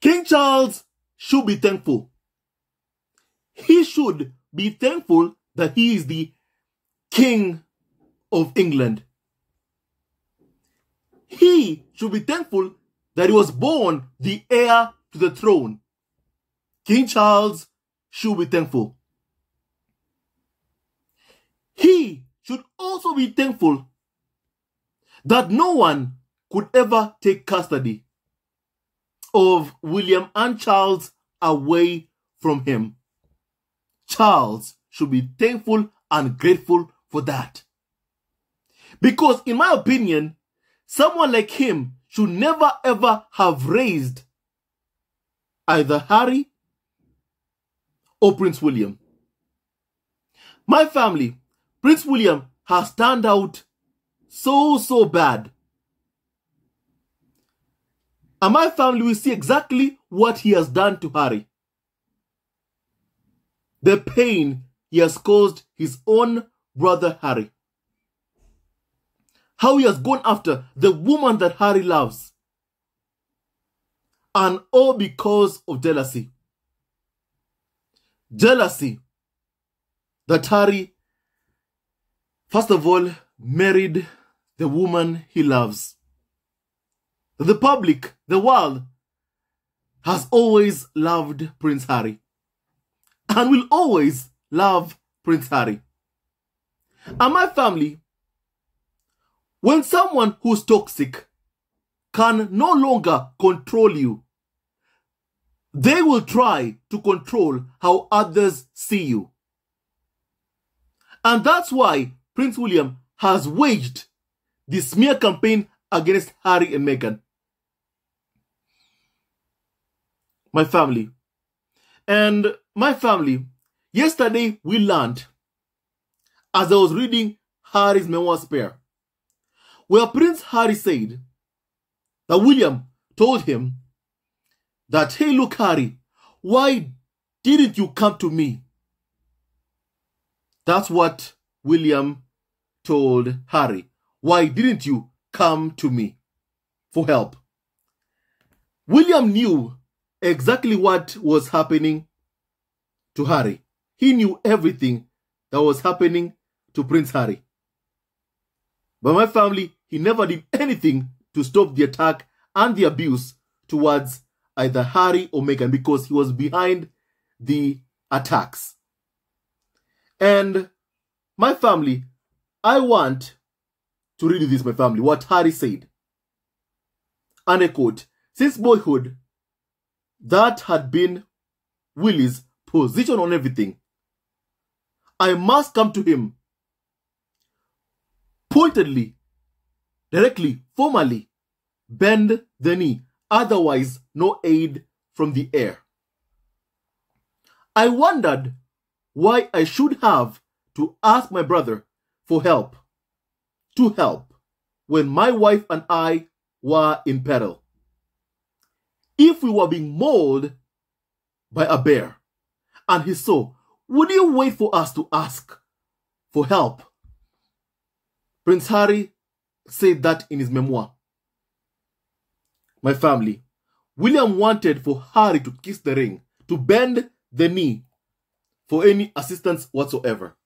King Charles should be thankful. He should be thankful that he is the King of England. He should be thankful that he was born the heir to the throne. King Charles should be thankful. He should also be thankful that no one could ever take custody of William and Charles away from him. Charles should be thankful and grateful for that. Because in my opinion, someone like him should never ever have raised either Harry or Prince William. My family, Prince William has turned out so bad. And my family will see exactly what he has done to Harry. The pain he has caused his own brother Harry. How he has gone after the woman that Harry loves. And all because of jealousy. Jealousy that Harry, first of all, married the woman he loves. The public, the world, has always loved Prince Harry. And will always love Prince Harry. And my family, when someone who's toxic can no longer control you, they will try to control how others see you. And that's why Prince William has waged the smear campaign against Harry and Meghan. My family. And my family, yesterday we learned, as I was reading Harry's memoir Spare, where Prince Harry said that William told him that, hey, look, Harry, why didn't you come to me? That's what William told Harry. Why didn't you come to me for help? William knew exactly what was happening to Harry. He knew everything that was happening to Prince Harry. But my family, he never did anything to stop the attack and the abuse towards either Harry or Meghan because he was behind the attacks. And my family, I want to read you this, my family, what Harry said. And I quote, since boyhood, that had been Willie's position on everything. I must come to him pointedly, directly, formally, bend the knee, otherwise no aid from the air. I wondered why I should have to ask my brother for help, to help, when my wife and I were in peril. If we were being mauled by a bear and he saw, would you wait for us to ask for help? Prince Harry said that in his memoir. My family, William wanted for Harry to kiss the ring, to bend the knee for any assistance whatsoever.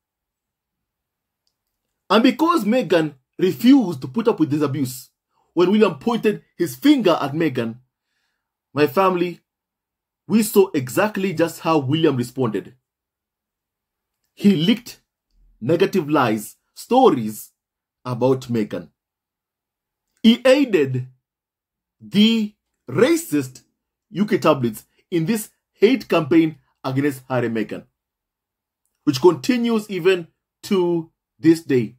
And because Meghan refused to put up with this abuse, when William pointed his finger at Meghan, my family, we saw exactly just how William responded. He leaked negative lies, stories about Meghan. He aided the racist UK tabloids in this hate campaign against Harry and Meghan, which continues even to this day.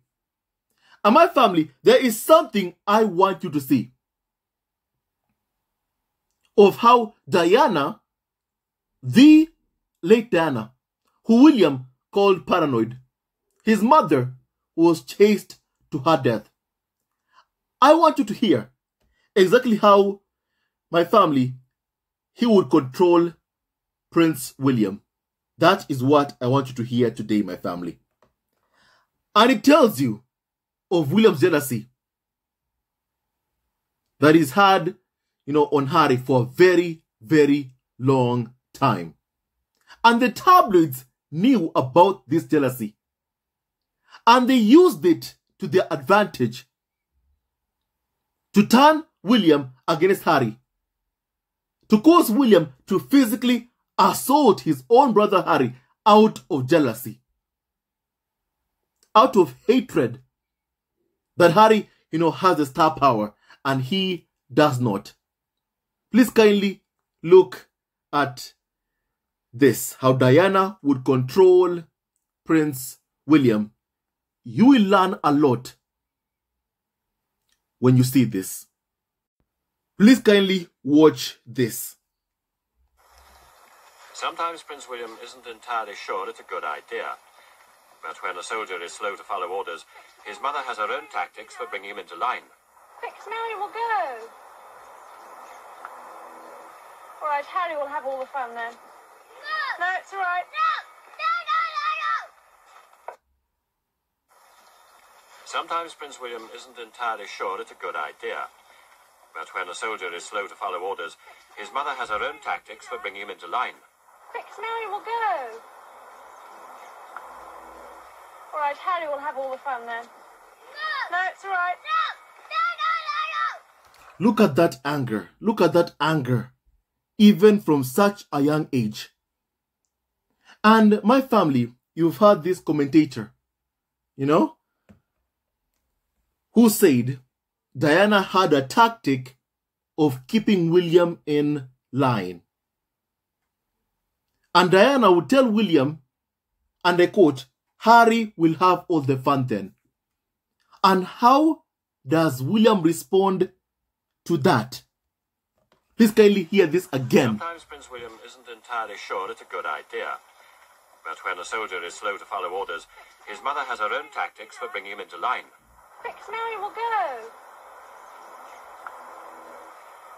And my family, there is something I want you to see of how Diana, the late Diana, who William called paranoid, his mother was chased to her death. I want you to hear exactly how my family, he would control Prince William. That is what I want you to hear today, my family. And it tells you of William's jealousy that he's had, on Harry for a very very long time. And the tabloids knew about this jealousy. And they used it to their advantage to turn William against Harry, to cause William to physically assault his own brother Harry out of jealousy, out of hatred that Harry, has the star power and he does not. Please kindly look at this, how Diana would control Prince William. You will learn a lot when you see this. Please kindly watch this. Sometimes Prince William isn't entirely sure it's a good idea. But when a soldier is slow to follow orders, his mother has her own tactics for bringing him into line. Quick, Mary will go. All right, Harry will have all the fun then. No, it's all right. No. Sometimes Prince William isn't entirely sure it's a good idea. But when a soldier is slow to follow orders, his mother has her own tactics for bringing him into line. Quick, Mary will go. All right, Harry will have all the fun then. No, it's all right. Look at that anger. Look at that anger. Even from such a young age. And my family, you've heard this commentator, who said Diana had a tactic of keeping William in line. And Diana would tell William, and I quote, Harry will have all the fun then. And how does William respond to that? Please kindly hear this again. Sometimes Prince William isn't entirely sure it's a good idea. But when a soldier is slow to follow orders, his mother has her own tactics for bringing him into line. Quick, Mary will go.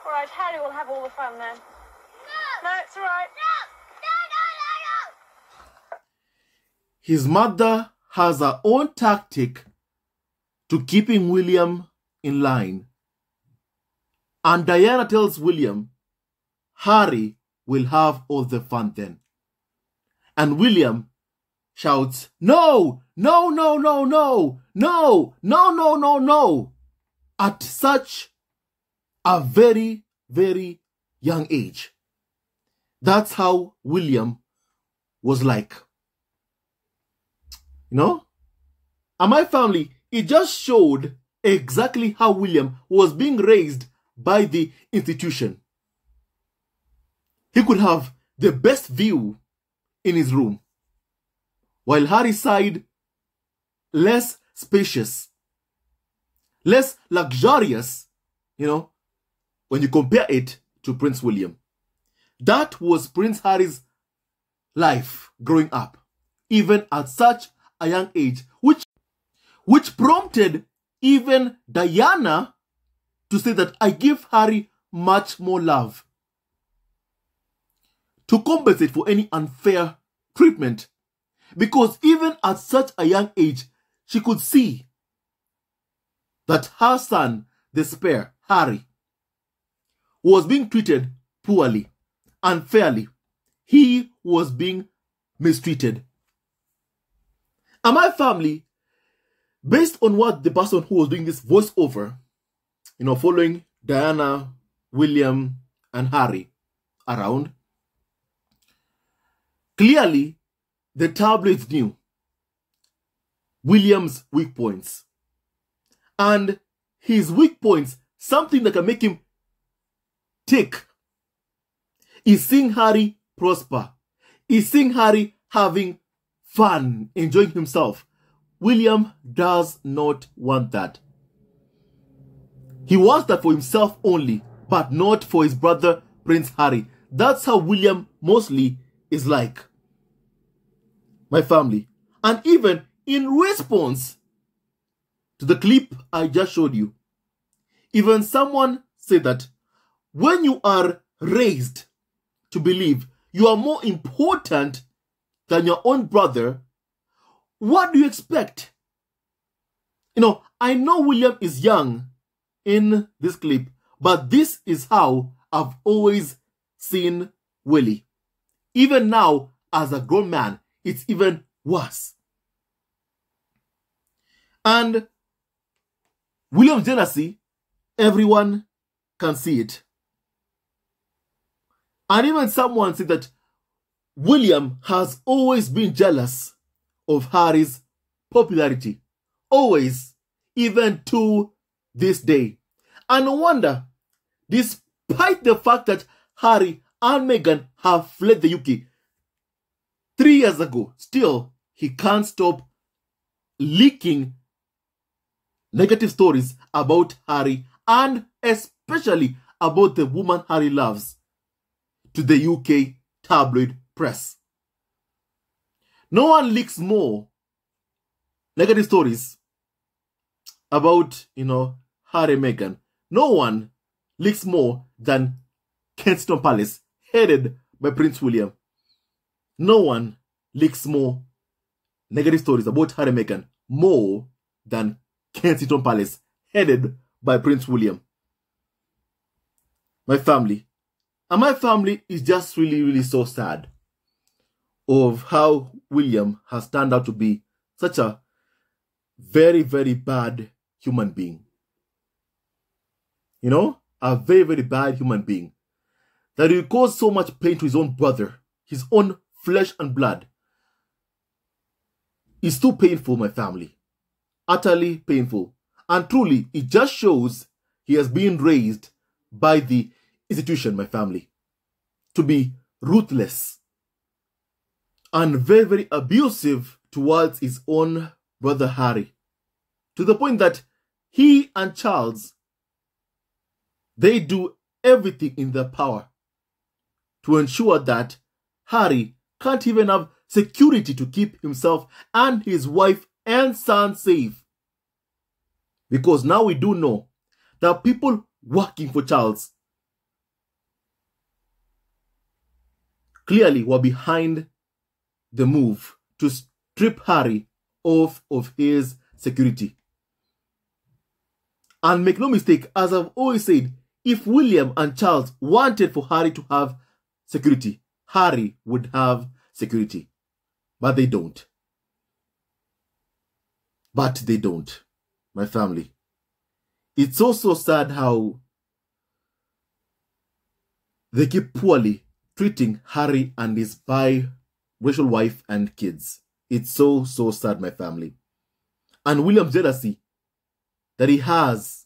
All right, Harry will have all the fun then. No, it's all right. His mother has her own tactic to keeping William in line. And Diana tells William, Harry will have all the fun then. And William shouts, no, no, no, no, no, no, no, no, no, no, at such a very, very young age. That's how William was like. And my family, it just showed exactly how William was being raised by the institution. He could have the best view in his room, while Harry's side, less spacious, less luxurious, when you compare it to Prince William. That was Prince Harry's life growing up, even at such a young age, which prompted even Diana to say that I give Harry much more love, to compensate for any unfair treatment. Because even at such a young age, she could see that her son, the spare, Harry, was being treated poorly, unfairly. He was being mistreated. And my family, based on what the person who was doing this voiceover, following Diana, William, and Harry around, clearly the tabloids knew William's weak points. And his weak points, something that can make him tick, is seeing Harry prosper, is seeing Harry having fun, enjoying himself. William does not want that. He wants that for himself only, but not for his brother, Prince Harry. That's how William mostly is like. My family. And even in response to the clip I just showed you, even someone said that when you are raised to believe you are more important than your own brother, what do you expect? I know William is young in this clip, but this is how I've always seen Willie. Even now, as a grown man, it's even worse. And William's jealousy, everyone can see it. And even someone said that William has always been jealous of Harry's popularity. Always, even to this day. And no wonder, despite the fact that Harry and Meghan have fled the UK 3 years ago, still he can't stop leaking negative stories about Harry and especially about the woman Harry loves to the UK tabloid press. No one leaks more negative stories about, Harry and Meghan. No one leaks more than Kensington Palace, headed by Prince William. No one leaks more negative stories about Harry and Meghan more than Kensington Palace, headed by Prince William. My family. And my family is just really, really so sad of how William has turned out to be such a very, very bad human being. A very, very bad human being. That he caused so much pain to his own brother, his own flesh and blood. It's too painful, my family. Utterly painful. And truly, it just shows he has been raised by the institution, my family, to be ruthless and very, very abusive towards his own brother Harry. To the point that he and Charles, they do everything in their power to ensure that Harry can't even have security to keep himself and his wife and son safe. Because now we do know that people working for Charles clearly were behind the move to strip Harry off of his security. And make no mistake, as I've always said, if William and Charles wanted for Harry to have security, Harry would have security. But they don't. My family. It's also sad how they keep poorly treating Harry and his biracial wife and kids. It's so, so sad, my family. And William's jealousy that he has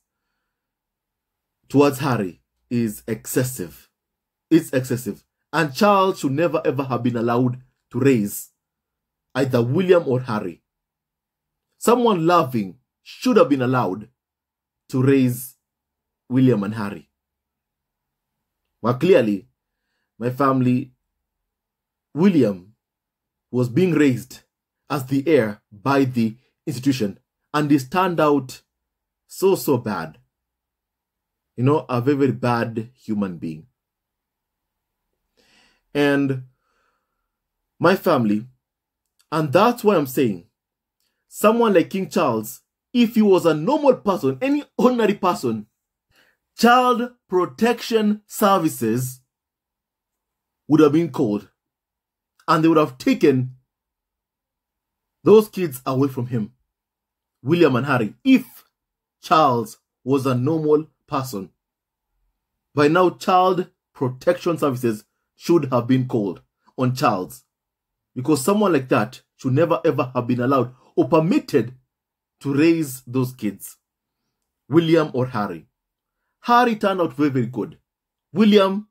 towards Harry is excessive. It's excessive. And Charles should never ever have been allowed to raise either William or Harry. Someone loving should have been allowed to raise William and Harry. Well, clearly, my family, William was being raised as the heir by the institution, and this turned out so, so bad. A very, very bad human being. And my family, and that's why I'm saying, someone like King Charles, if he was a normal person, any ordinary person, Child Protection Services would have been called and they would have taken those kids away from him, William and Harry, if Charles was a normal person. By now, Child Protection Services should have been called on Charles, because someone like that should never ever have been allowed or permitted to raise those kids, William or Harry. Harry turned out very, very good. William,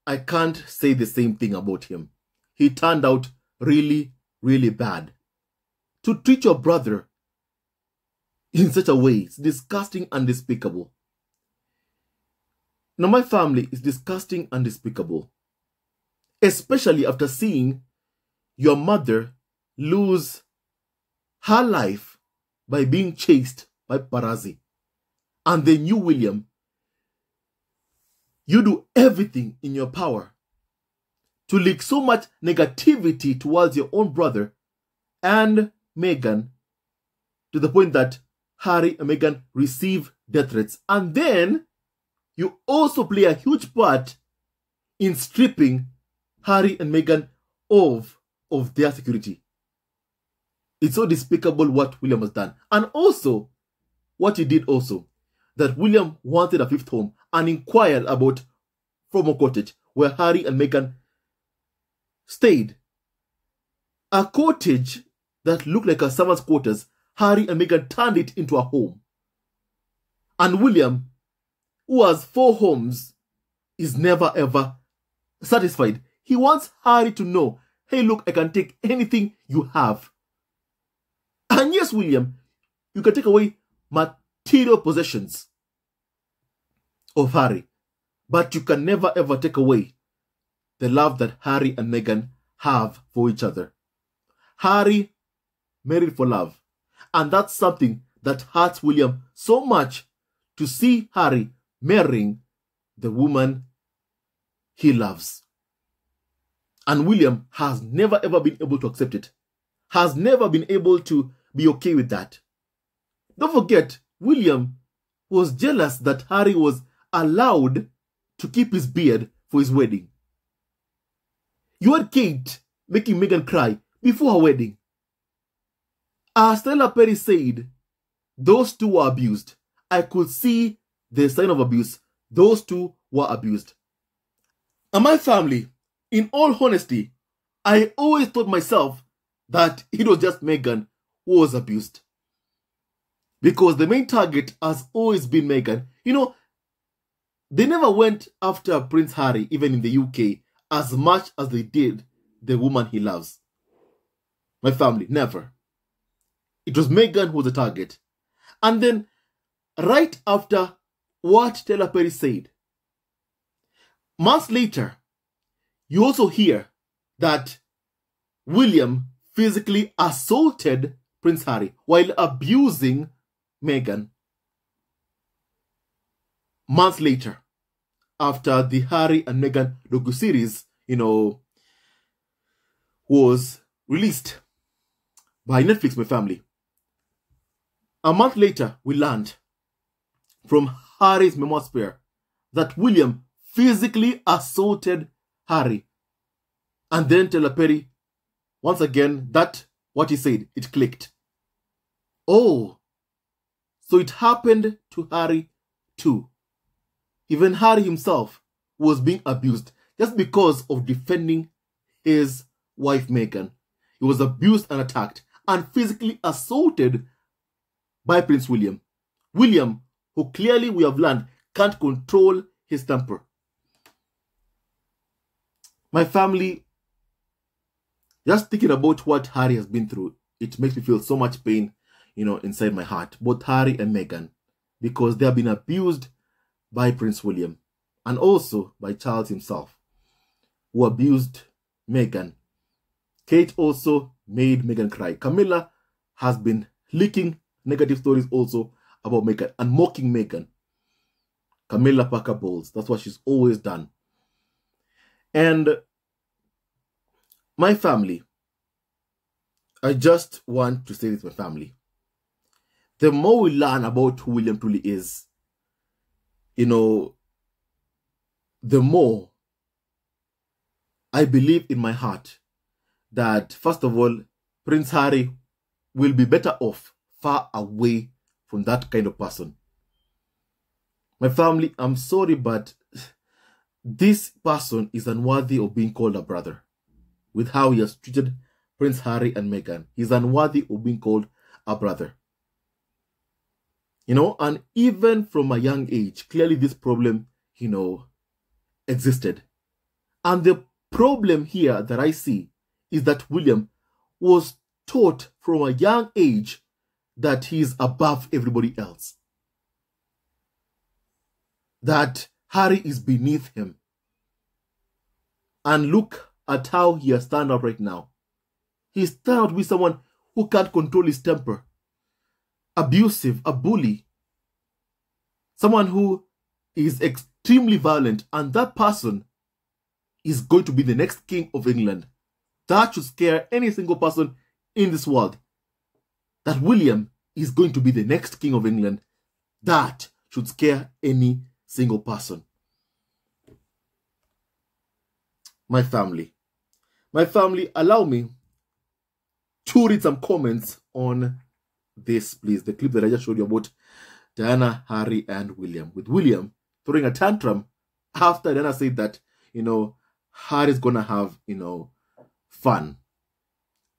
I can't say the same thing about him. He turned out really, really bad. To treat your brother in such a way is disgusting and despicable. Now, my family is disgusting and despicable, especially after seeing your mother lose her life by being chased by paparazzi. And then you, William, you do everything in your power to leak so much negativity towards your own brother and Meghan, to the point that Harry and Meghan receive death threats. And then you also play a huge part in stripping Harry and Meghan of their security. It's so despicable what William has done. And also, what he did also, that William wanted a fifth home and inquired about Fromore Cottage, where Harry and Meghan stayed. A cottage that looked like a servant's quarters, Harry and Meghan turned it into a home. And William, who has 4 homes, is never ever satisfied. He wants Harry to know, hey, look, I can take anything you have. And yes, William, you can take away material possessions of Harry, but you can never ever take away the love that Harry and Meghan have for each other. Harry married for love, and that's something that hurts William so much, to see Harry marrying the woman he loves. And William has never ever been able to accept it, has never been able to be okay with that. Don't forget, William was jealous that Harry was allowed to keep his beard for his wedding. You had Kate making Meghan cry before her wedding. As Stella Perry said, those two were abused. I could see the sign of abuse. Those two were abused. And my family, in all honesty, I always thought myself that it was just Meghan who was abused. Because the main target has always been Meghan. You know, they never went after Prince Harry, even in the UK, as much as they did the woman he loves. My family, never. It was Meghan who was the target. And then, right after what Stella Perry said, months later, you also hear that William physically assaulted Prince Harry while abusing Meghan. Months later, after the Harry and Meghan docu-series, was released by Netflix, my family. A month later, we learned from Harry's memoir spare that William physically assaulted Harry. And then Stella Perry, once again, that what he said, it clicked. Oh, so it happened to Harry too. Even Harry himself was being abused just because of defending his wife Meghan. He was abused and attacked and physically assaulted by Prince William. William, who clearly we have learned can't control his temper. My family, just thinking about what Harry has been through, it makes me feel so much pain, inside my heart. Both Harry and Meghan, because they have been abused by Prince William and also by Charles himself, who abused Meghan. Kate also made Meghan cry. Camilla has been leaking negative stories also about Meghan and mocking Meghan. Camilla Parker Bowles, that's what she's always done. And my family, I just want to say this to my family. The more we learn about who William truly is, the more I believe in my heart that, first of all, Prince Harry will be better off far away from that kind of person. My family, I'm sorry, but this person is unworthy of being called a brother. With how he has treated Prince Harry and Meghan, he's unworthy of being called a brother. And even from a young age, clearly this problem, existed. And the problem here that I see is that William was taught from a young age that he is above everybody else. That Harry is beneath him. And look at how he has turned out right now. He's turned out to be someone who can't control his temper. Abusive, a bully. Someone who is extremely violent, and that person is going to be the next king of England. That should scare any single person in this world. That William is going to be the next king of England. That should scare any single person. My family. My family, allow me to read some comments on this, please. The clip that I just showed you about Diana, Harry, and William. With William throwing a tantrum after Diana said that, Harry's gonna have, fun.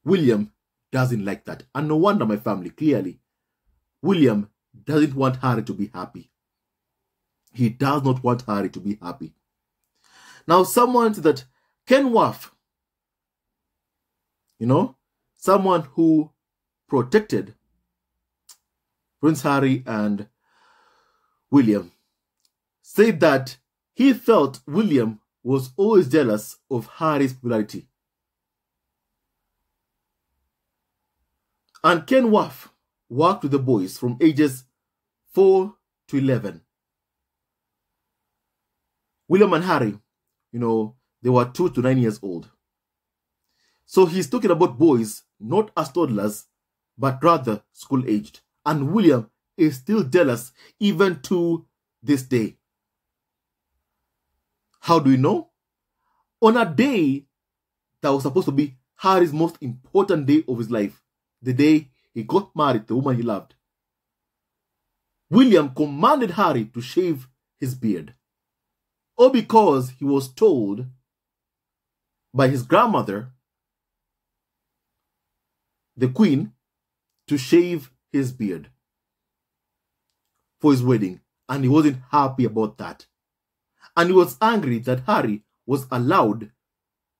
William doesn't like that. And no wonder, my family, clearly, William doesn't want Harry to be happy. He does not want Harry to be happy. Now, someone said that Ken Waff, someone who protected Prince Harry and William, said that he felt William was always jealous of Harry's popularity. And Ken Waff worked with the boys from ages 4 to 11. William and Harry, they were 2 to 9 years old. So he's talking about boys, not as toddlers, but rather school-aged. And William is still jealous even to this day. How do we know? On a day that was supposed to be Harry's most important day of his life, the day he got married to the woman he loved, William commanded Harry to shave his beard. Or because he was told by his grandmother, the Queen, to shave his beard for his wedding. And he wasn't happy about that. And he was angry that Harry was allowed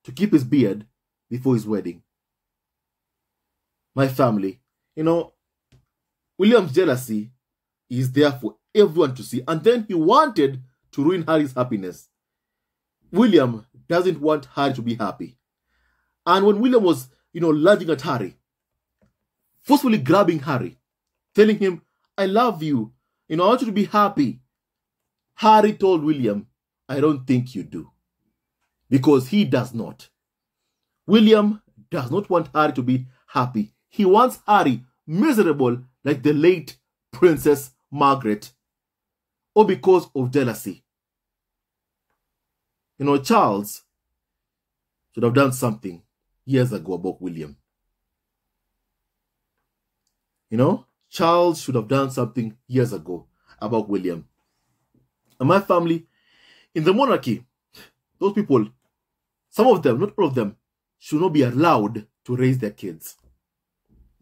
to keep his beard before his wedding. My family, William's jealousy is there for everyone to see. And then he wanted to ruin Harry's happiness. William doesn't want Harry to be happy. And when William was, lunging at Harry, forcefully grabbing Harry, telling him, I love you, I want you to be happy, Harry told William, I don't think you do. Because he does not. William does not want Harry to be happy. He wants Harry miserable like the late Princess Margaret. Or because of jealousy. Charles should have done something years ago about William. Charles should have done something years ago about William. And my family, in the monarchy, those people, some of them, not all of them, should not be allowed to raise their kids.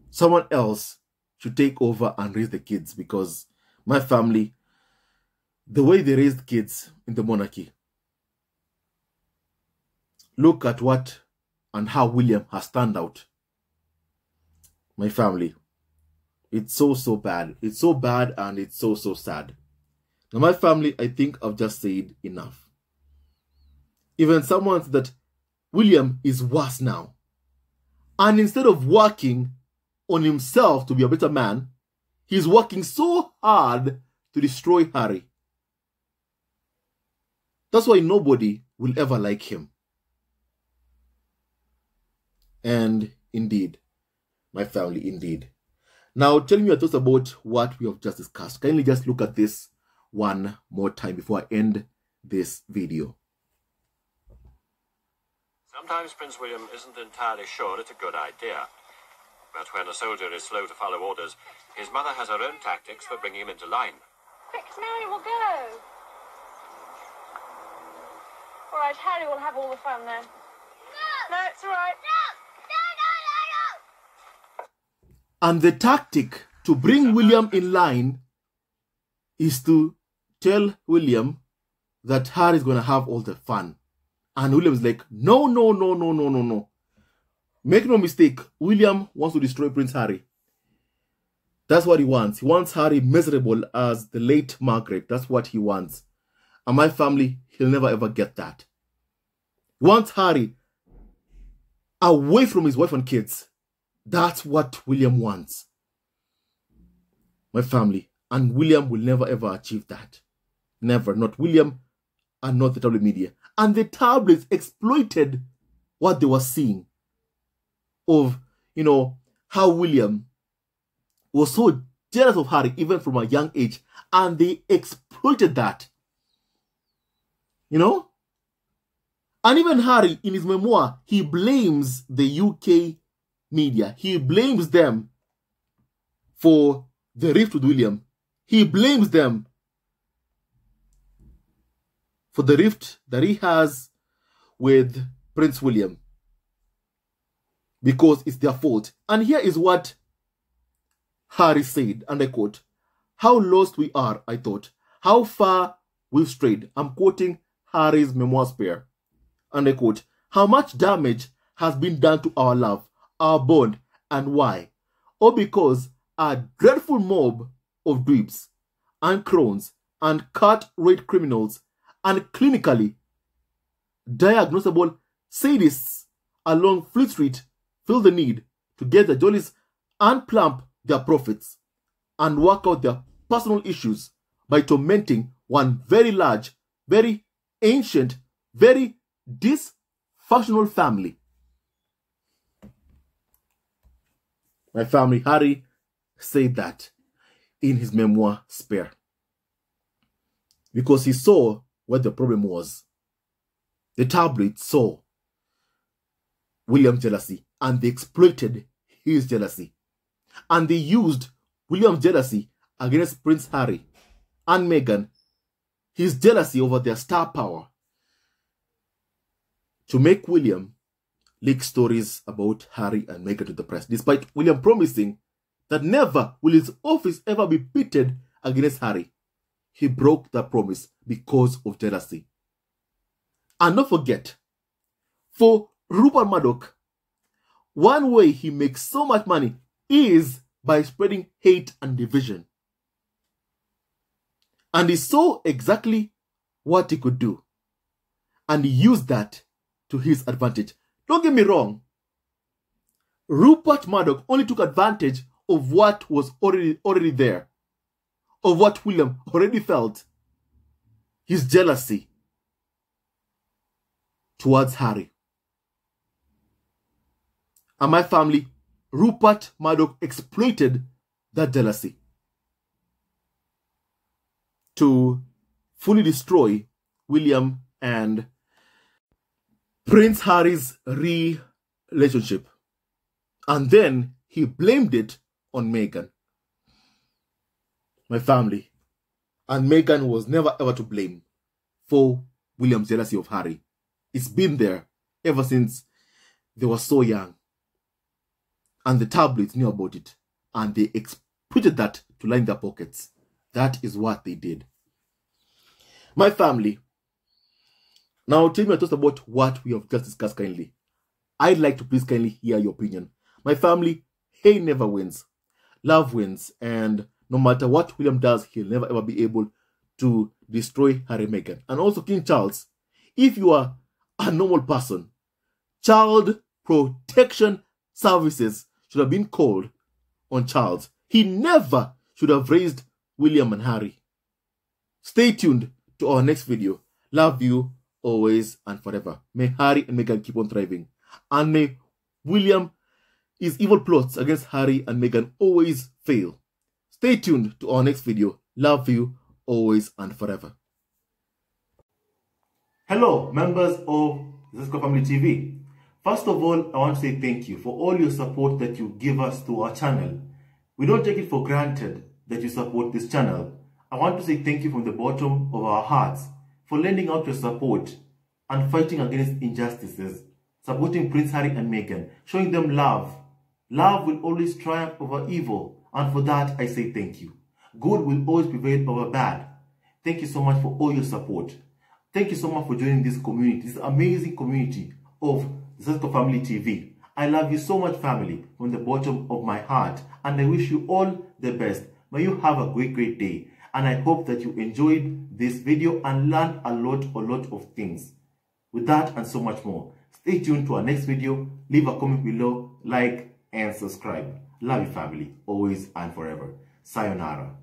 Someone else should take over and raise the kids, because my family, the way they raised kids in the monarchy, look at what and how William has turned out. My family, it's so bad. It's so bad and it's so sad. Now, my family, I think I've just said enough. Even someone said that William is worse now. And instead of working on himself to be a better man, he's working so hard to destroy Harry. That's why nobody will ever like him. And indeed, my family, indeed. Now, tell me your thoughts about what we have just discussed. Kindly just look at this one more time before I end this video. Sometimes Prince William isn't entirely sure it's a good idea. But when a soldier is slow to follow orders, his mother has her own tactics for bringing him into line. Quick, Mary will go. All right, Harry will have all the fun then. No, it's all right. And the tactic to bring William in line is to tell William that Harry is going to have all the fun. And William's like, no. Make no mistake, William wants to destroy Prince Harry. That's what he wants. He wants Harry miserable as the late Margaret. That's what he wants. And my family, he'll never ever get that. He wants Harry away from his wife and kids. That's what William wants. My family. And William will never ever achieve that. Never. Not William and not the tabloid media. And the tabloids exploited what they were seeing of, how William was so jealous of Harry even from a young age. And they exploited that. And even Harry, in his memoir, he blames the UK media. He blames them for the rift with William. He blames them for the rift that he has with Prince William, because it's their fault. And here is what Harry said, and I quote, "How lost we are, I thought. How far we've strayed." I'm quoting Harry's memoir spare. And I quote, "How much damage has been done to our love, our bond, and why? All because a dreadful mob of dweebs and crones and cut-rate criminals and clinically diagnosable sadists along Fleet Street feel the need to get the jollies and plump their profits and work out their personal issues by tormenting one very large, very ancient, very dysfunctional family." My family, Harry said that in his memoir spare, because he saw what the problem was. The tabloids saw William's jealousy and they exploited his jealousy. And they used William's jealousy against Prince Harry and Meghan, his jealousy over their star power, to make William leak stories about Harry and Meghan to the press, despite William promising that never will his office ever be pitted against Harry. He broke that promise because of jealousy. And don't forget, for Rupert Murdoch, one way he makes so much money is by spreading hate and division. And he saw exactly what he could do. And he used that to his advantage. Don't get me wrong. Rupert Murdoch only took advantage of what was already there, of what William already felt, his jealousy towards Harry. And my family, Rupert Murdoch exploited that jealousy to fully destroy William and Prince Harry's relationship. And then he blamed it on Meghan. My family. And Meghan was never ever to blame for William's jealousy of Harry. It's been there ever since they were so young. And the tabloids knew about it. And they exploited that to line their pockets. That is what they did. My family. Now tell me your thoughts about what we have just discussed kindly. I'd like to please kindly hear your opinion. My family, hate never wins. Love wins. And no matter what William does, he'll never ever be able to destroy Harry and Meghan. And also King Charles, if you are a normal person, Child Protection Services should have been called on Charles. He never should have raised William and Harry. Stay tuned to our next video. Love you always and forever. May Harry and Meghan keep on thriving. And may William's evil plots against Harry and Meghan always fail. Stay tuned to our next video. Love you always and forever. Hello, members of Zesco Family TV. First of all, I want to say thank you for all your support that you give us to our channel. We don't take it for granted that you support this channel. I want to say thank you from the bottom of our hearts for lending out your support and fighting against injustices, supporting Prince Harry and Meghan, showing them love. Love will always triumph over evil, and for that I say thank you. Good will always prevail over bad. Thank you so much for all your support. Thank you so much for joining this community, this amazing community of Zesco Family TV. I love you so much, family, from the bottom of my heart, and I wish you all the best. May you have a great day, and I hope that you enjoyed this video and learned a lot of things. With that and so much more, stay tuned to our next video. Leave a comment below, like and subscribe. Love you, family, always and forever. Sayonara.